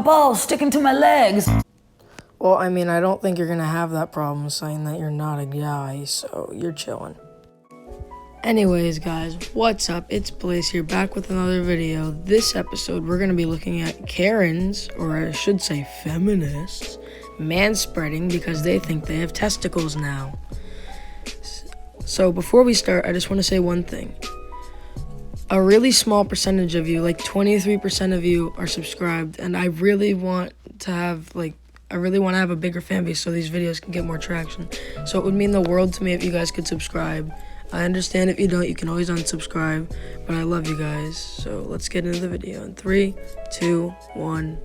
balls sticking to my legs. Well, I mean, I don't think you're gonna have that problem saying that you're not a guy, so you're chilling. Anyways, guys, what's up? It's Blaze here, back with another video. This episode, we're gonna be looking at Karens, or I should say feminists, manspreading because they think they have testicles now. So before we start, I just want to say one thing. A really small percentage of you, like 23% of you, are subscribed, and I really want to have a bigger fan base so these videos can get more traction. So it would mean the world to me if you guys could subscribe. I understand if you don't, you can always unsubscribe, but I love you guys. So let's get into the video in 3, 2, 1.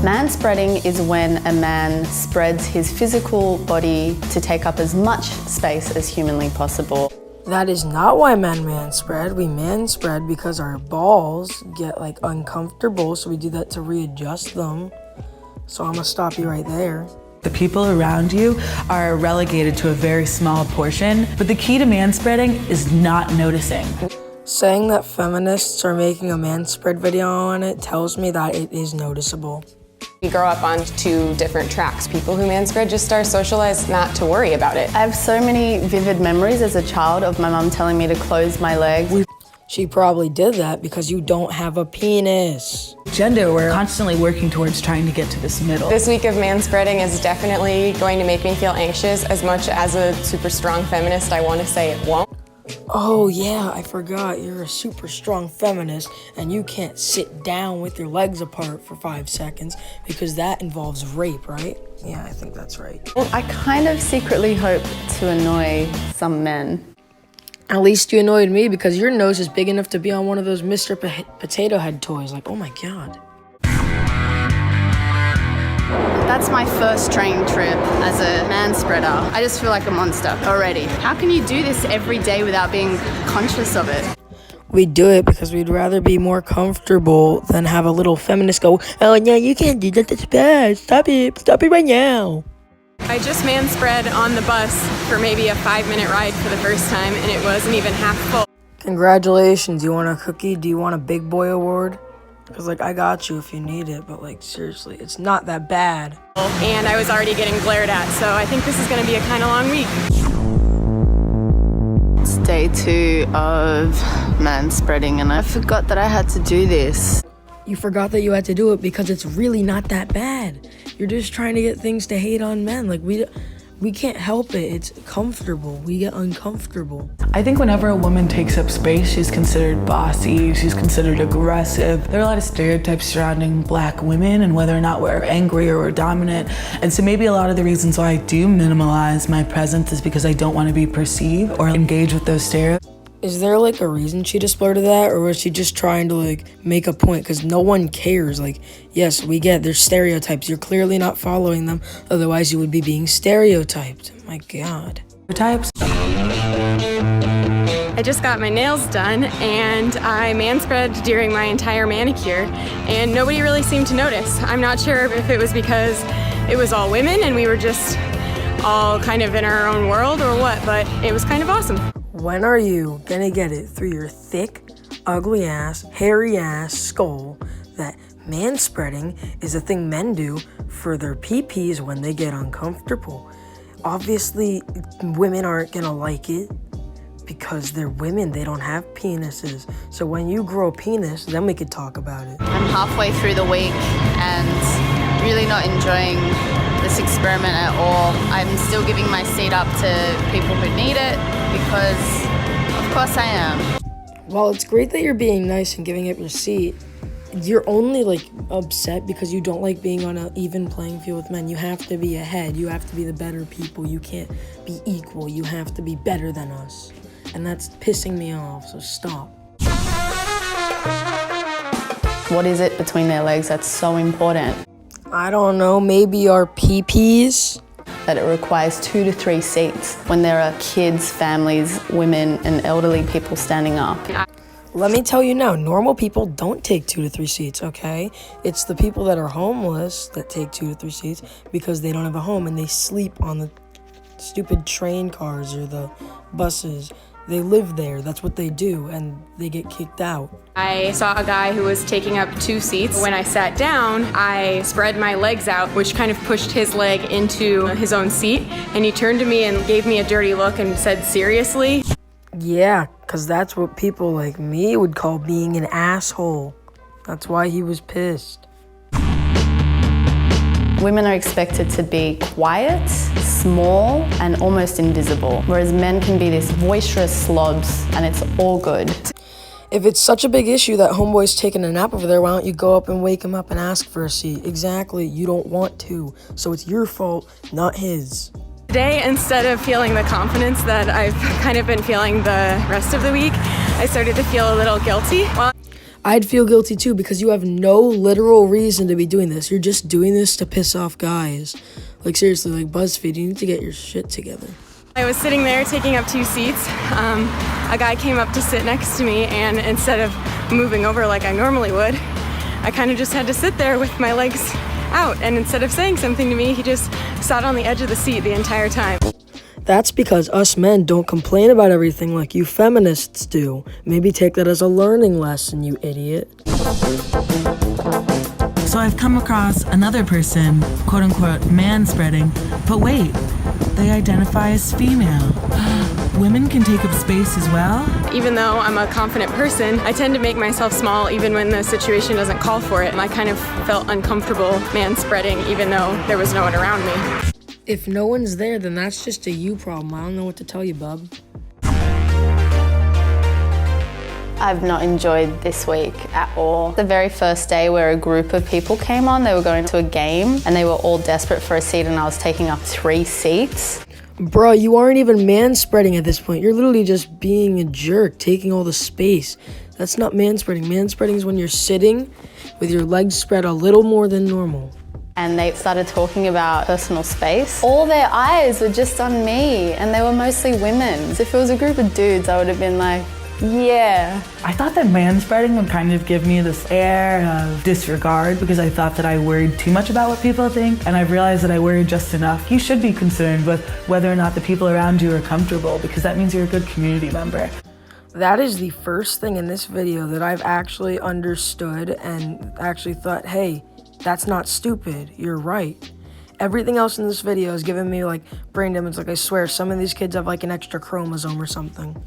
Manspreading is when a man spreads his physical body to take up as much space as humanly possible. That is not why men manspread. We manspread because our balls get uncomfortable, so we do that to readjust them. So I'm gonna stop you right there. The people around you are relegated to a very small portion, but the key to manspreading is not noticing. Saying that feminists are making a manspread video on it tells me that it is noticeable. We grow up on 2 different tracks. People who manspread just are socialized not to worry about it. I have so many vivid memories as a child of my mum telling me to close my legs. She probably did that because you don't have a penis. Gender, we're constantly working towards trying to get to this middle. This week of manspreading is definitely going to make me feel anxious. As much as a super strong feminist, I want to say it won't. Oh yeah, I forgot, you're a super strong feminist and you can't sit down with your legs apart for 5 seconds because that involves rape, right? Yeah, I think that's right. I kind of secretly hope to annoy some men. At least you annoyed me because your nose is big enough to be on one of those Mr. Potato Head toys. Like, oh my God. That's my first train trip as a manspreader. I just feel like a monster already. How can you do this every day without being conscious of it? We do it because we'd rather be more comfortable than have a little feminist go, oh yeah, you can't do that, that's bad, stop it right now. I just manspread on the bus for maybe a 5-minute ride for the first time, and it wasn't even half full. Congratulations, do you want a cookie? Do you want a big boy award? Because I got you if you need it, but seriously, it's not that bad. And I was already getting glared at, so I think this is going to be a kind of long week. It's day 2 of manspreading, and I forgot that I had to do this. You forgot that you had to do it because it's really not that bad. You're just trying to get things to hate on men. We can't help it. It's comfortable. We get uncomfortable. I think whenever a woman takes up space, she's considered bossy, she's considered aggressive. There are a lot of stereotypes surrounding Black women and whether or not we're angry or we're dominant. And so maybe a lot of the reasons why I do minimalize my presence is because I don't want to be perceived or engage with those stereotypes. Is there a reason she just blurted that, or was she just trying to make a point? Because no one cares. Yes, we get there's stereotypes. You're clearly not following them, otherwise you would be being stereotyped. My God. Types. I just got my nails done, and I manspread during my entire manicure, and nobody really seemed to notice. I'm not sure if it was because it was all women and we were just all kind of in our own world or what, but it was kind of awesome. When are you gonna get it through your thick, ugly ass, hairy ass skull that manspreading is a thing men do for their pee-pees when they get uncomfortable? Obviously, women aren't gonna like it because they're women, they don't have penises. So when you grow a penis, then we could talk about it. I'm halfway through the week and really not enjoying this experiment at all. I'm still giving my seat up to people who need it because of course I am. While it's great that you're being nice and giving up your seat, you're only upset because you don't like being on an even playing field with men. You have to be ahead. You have to be the better people. You can't be equal. You have to be better than us. And that's pissing me off, so stop. What is it between their legs that's so important? I don't know, maybe our pee-pees? That it requires 2 to 3 seats when there are kids, families, women, and elderly people standing up. Let me tell you now, normal people don't take 2 to 3 seats, okay? It's the people that are homeless that take 2 to 3 seats because they don't have a home and they sleep on the stupid train cars or the buses. They live there, that's what they do, and they get kicked out. I saw a guy who was taking up 2 seats. When I sat down, I spread my legs out, which kind of pushed his leg into his own seat, and he turned to me and gave me a dirty look and said, "Seriously?" Yeah, because that's what people like me would call being an asshole. That's why he was pissed. Women are expected to be quiet, small, and almost invisible, whereas men can be these boisterous slobs, and it's all good. If it's such a big issue that homeboy's taking a nap over there, why don't you go up and wake him up and ask for a seat? Exactly, you don't want to, so it's your fault, not his. Today, instead of feeling the confidence that I've kind of been feeling the rest of the week, I started to feel a little guilty. I'd feel guilty too because you have no literal reason to be doing this. You're just doing this to piss off guys. Like seriously, like BuzzFeed, you need to get your shit together. I was sitting there taking up 2 seats. A guy came up to sit next to me, and instead of moving over like I normally would, I kind of just had to sit there with my legs out. And instead of saying something to me, he just sat on the edge of the seat the entire time. That's because us men don't complain about everything like you feminists do. Maybe take that as a learning lesson, you idiot. So I've come across another person, quote unquote, manspreading, but wait, they identify as female. Women can take up space as well? Even though I'm a confident person, I tend to make myself small even when the situation doesn't call for it. And I kind of felt uncomfortable manspreading even though there was no one around me. If no one's there, then that's just a you problem. I don't know what to tell you, bub. I've not enjoyed this week at all. The very first day where a group of people came on, they were going to a game and they were all desperate for a seat and I was taking up 3 seats. Bruh, you aren't even manspreading at this point. You're literally just being a jerk, taking all the space. That's not manspreading. Manspreading is when you're sitting with your legs spread a little more than normal. And they started talking about personal space. All their eyes were just on me and they were mostly women. If it was a group of dudes, I would have been like, yeah. I thought that manspreading would kind of give me this air of disregard because I thought that I worried too much about what people think, and I've realized that I worried just enough. You should be concerned with whether or not the people around you are comfortable because that means you're a good community member. That is the first thing in this video that I've actually understood and actually thought, hey, that's not stupid, you're right. Everything else in this video is giving me like brain damage. Like I swear, some of these kids have like an extra chromosome or something.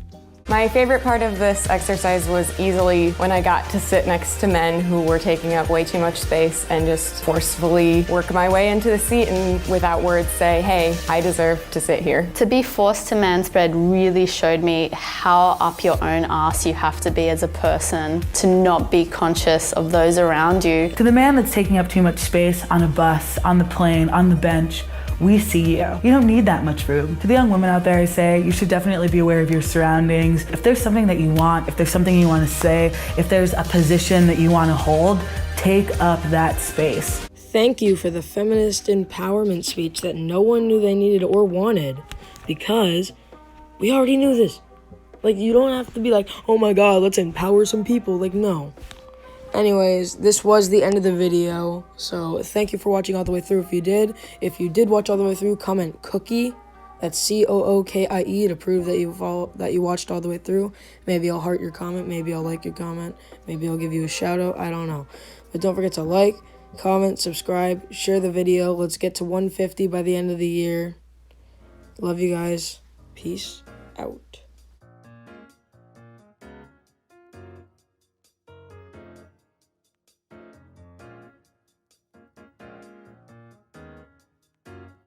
My favorite part of this exercise was easily when I got to sit next to men who were taking up way too much space and just forcefully work my way into the seat and without words say, hey, I deserve to sit here. To be forced to manspread really showed me how up your own ass you have to be as a person to not be conscious of those around you. To the man that's taking up too much space on a bus, on the plane, on the bench, we see you. You don't need that much room. To the young women out there, I say you should definitely be aware of your surroundings. If there's something that you want, if there's something you want to say, if there's a position that you want to hold, take up that space. Thank you for the feminist empowerment speech that no one knew they needed or wanted, because we already knew this. Like, you don't have to be like, oh my god, let's empower some people. Like, no. Anyways, this was the end of the video, so thank you for watching all the way through. If you did watch all the way through, comment cookie. That's COOKIE to prove that you watched all the way through. Maybe I'll heart your comment, maybe I'll like your comment, maybe I'll give you a shout out, I don't know. But don't forget to like, comment, subscribe, share the video. Let's get to 150 by the end of the year. Love you guys. Peace out.